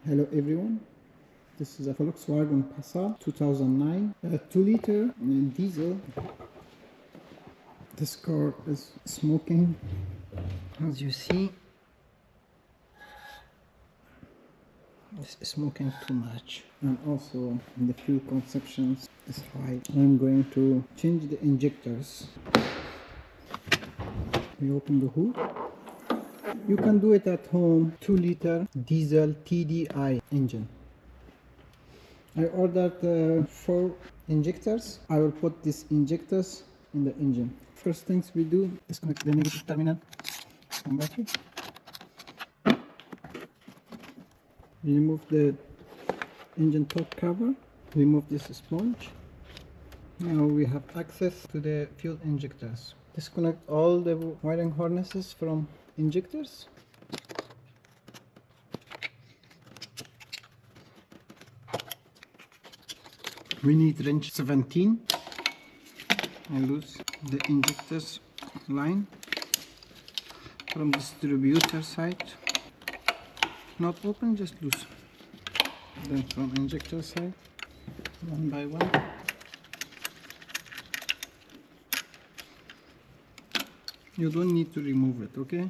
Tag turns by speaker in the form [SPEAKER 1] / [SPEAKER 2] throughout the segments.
[SPEAKER 1] Hello everyone, this is a Volkswagen Passat 2009, 2-liter diesel. This car is smoking, as you see. It's smoking too much, and also the fuel consumption is high. I'm going to change the injectors. We open the hood. You can do it at home. 2-liter diesel TDI engine. I ordered 4 injectors. I will put these injectors in the engine. First things we do, disconnect the negative terminal from battery. Remove the engine top cover. Remove this sponge. Now we have access to the fuel injectors. Disconnect all the wiring harnesses from injectors. We need wrench 17 and loose the injectors line from distributor side. Not open, just loose. Then from injector side, one by one. You don't need to remove it, okay?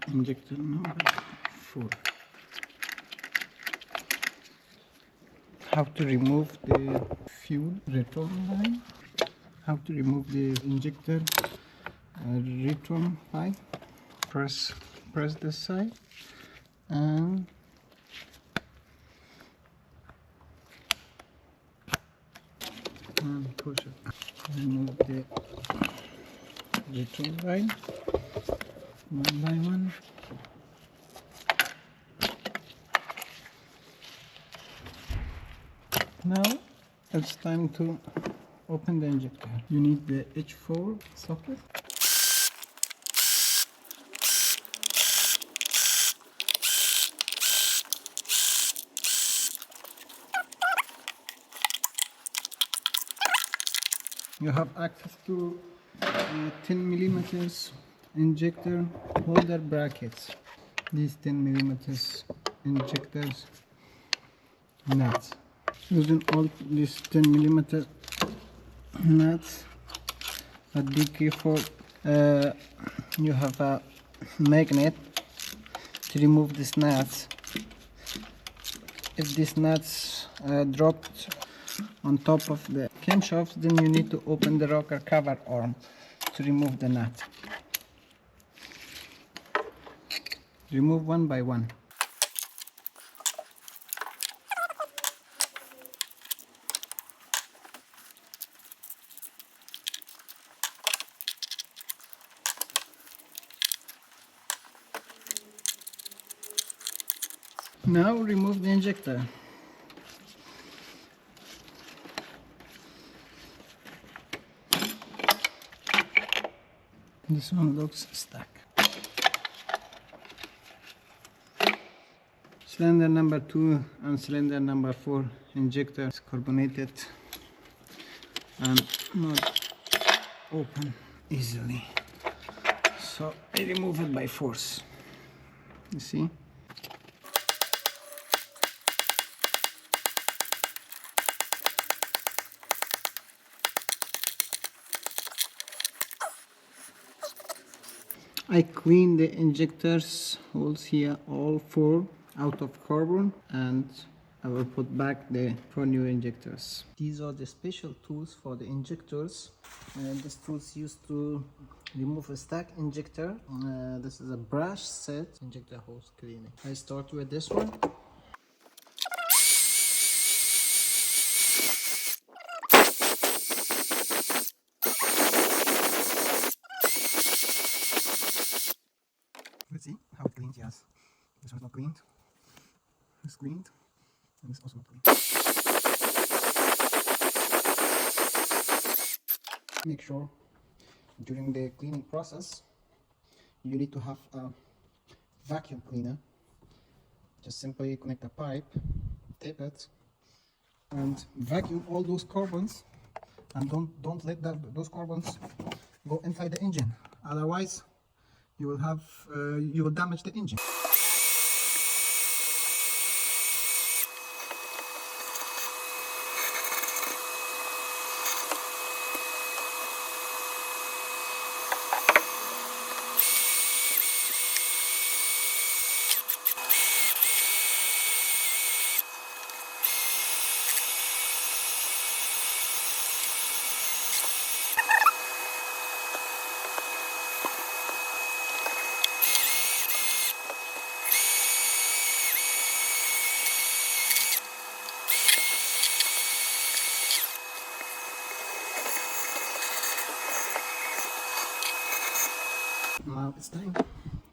[SPEAKER 1] Injector number 4. How to remove the fuel return line. How to remove the injector return pipe. Press this side and push it. Remove the return line one by one. Now it's time to open the injector. You need the H4 socket. You have access to 10 millimeters injector holder brackets. These 10 millimeters injectors nuts. Using all these 10 millimeter nuts, but be careful. You have a magnet to remove these nuts. If these nuts dropped on top of the camshaft, then you need to open the rocker cover arm to remove the nut. Remove one by one. Now remove the injector. This one looks stuck. Cylinder number 2 and cylinder number 4 injector is carbonated and not open easily. So I remove it by force. You see? I clean the injectors holes here, all 4 out of carbon, and I will put back the 4 new injectors. These are the special tools for the injectors. This tools used to remove a stack injector. This is a brush set injector hose cleaning. I start with this one. Let's see how it cleans. Yes, this one's not cleaned. It's cleaned, and it's also not cleaned. Make sure during the cleaning process you need to have a vacuum cleaner. Just simply connect a pipe, tape it, and vacuum all those carbons, and don't let those carbons go inside the engine, otherwise you will have you will damage the engine. Now it's time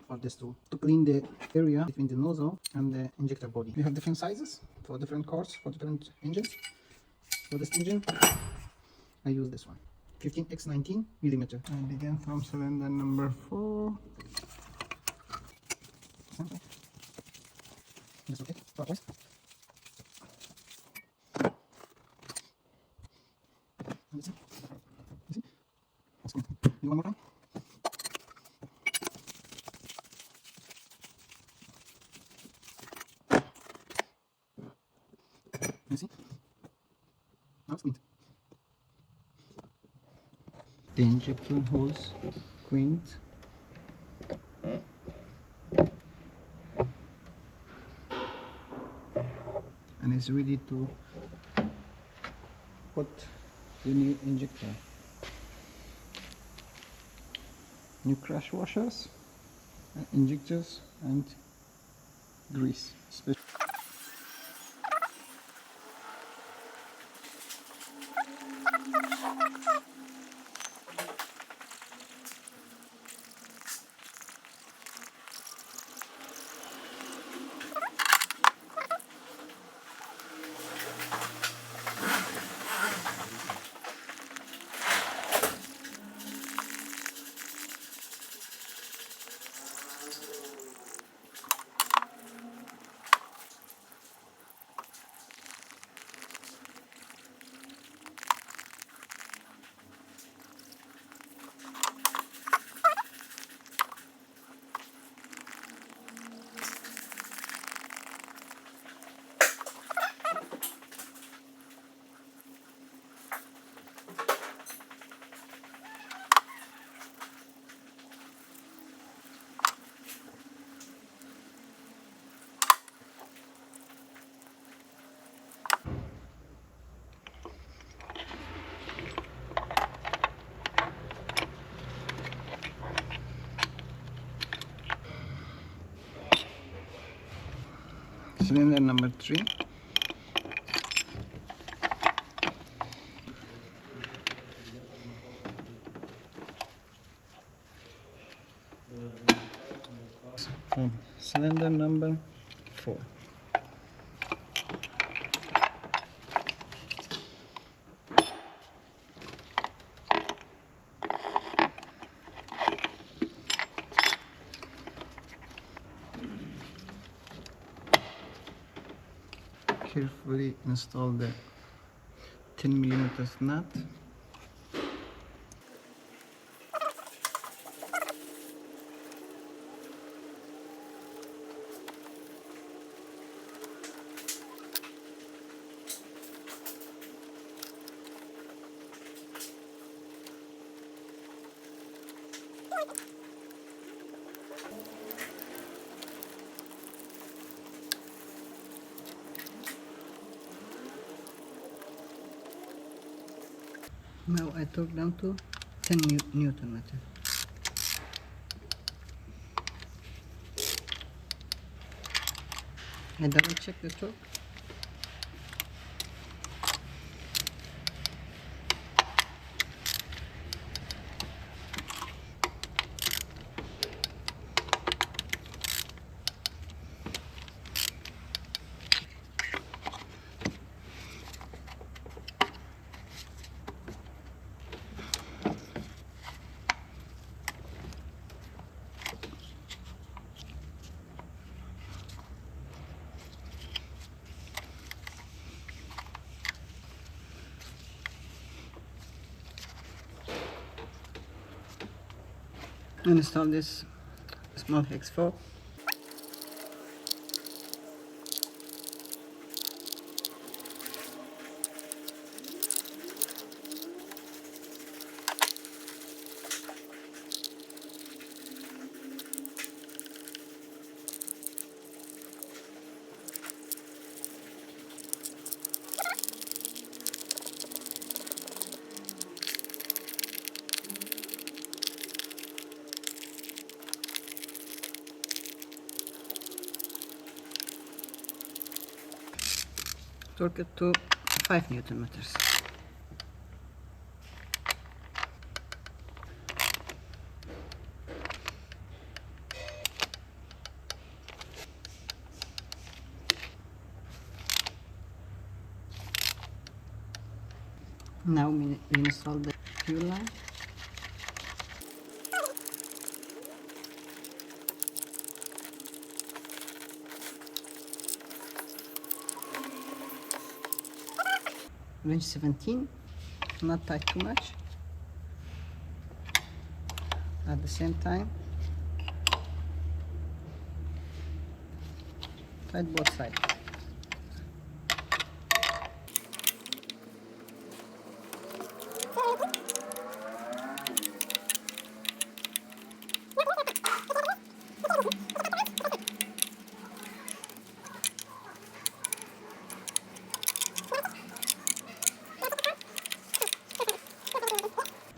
[SPEAKER 1] for this to clean the area between the nozzle and the injector body. We have different sizes for different cars, for different engines. For this engine, I use this one, 15x19 millimeter. I begin from cylinder number 4. Okay. That's okay. Clockwise. You see? That's good. Do one more time. You see? Now it's cleaned. The injector hose cleaned. And it's ready to put the new injector. New crash washers, injectors, and grease. Cylinder number 3. From cylinder number 4. Carefully install the 10mm nut. Now I torque down to 10 Newton meter. I double check the torque. Install this small hex fob. Torque it to 5 Newton meters. Now we install the fuel line. Range 17, not tight too much. At the same time, tight both sides.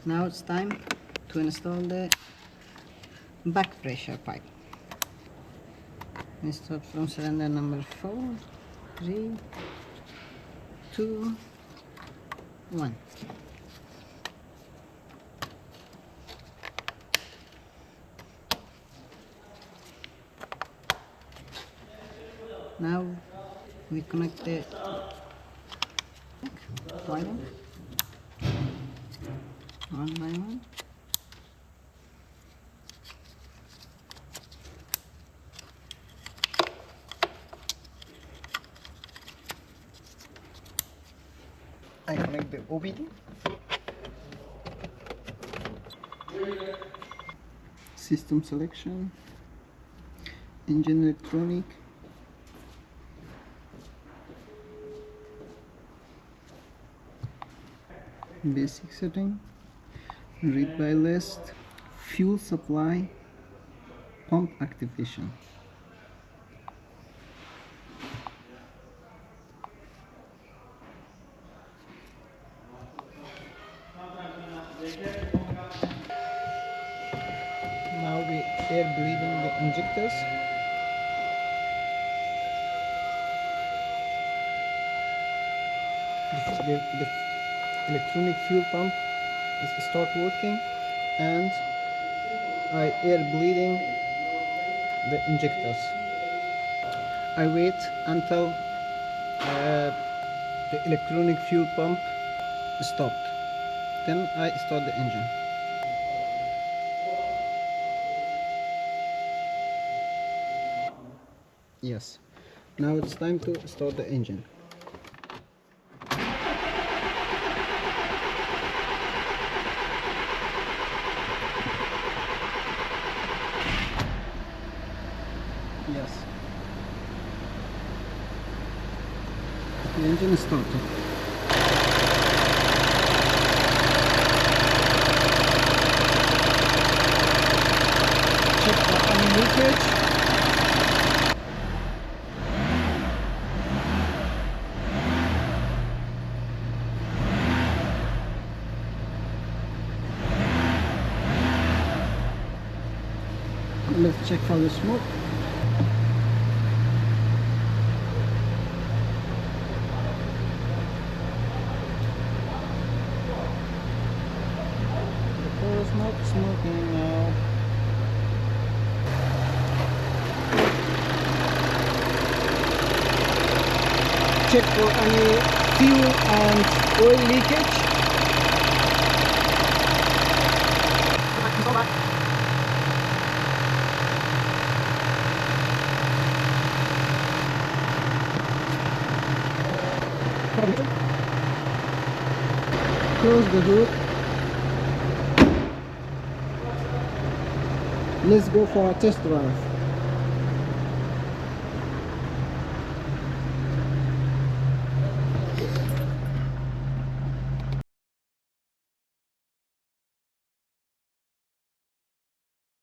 [SPEAKER 1] Now it's time to install the back pressure pipe. We start from cylinder number 4, 3, 2, 1. Now we connect the wiring one by one. I connect the OBD. System selection, engine electronic, basic setting, read by list, fuel supply, pump activation. Now we air bleeding the injectors. The electronic fuel pump is start working, and I air bleeding the injectors. I wait until the electronic fuel pump stopped. Then I start the engine. Yes. Now it's time to start the engine. Yes. The engine is started. Check for any leakage. Let's check for the smoke. The car is not smoking now. Check for any fuel and oil leakage. Close the hood. let's go for a test drive.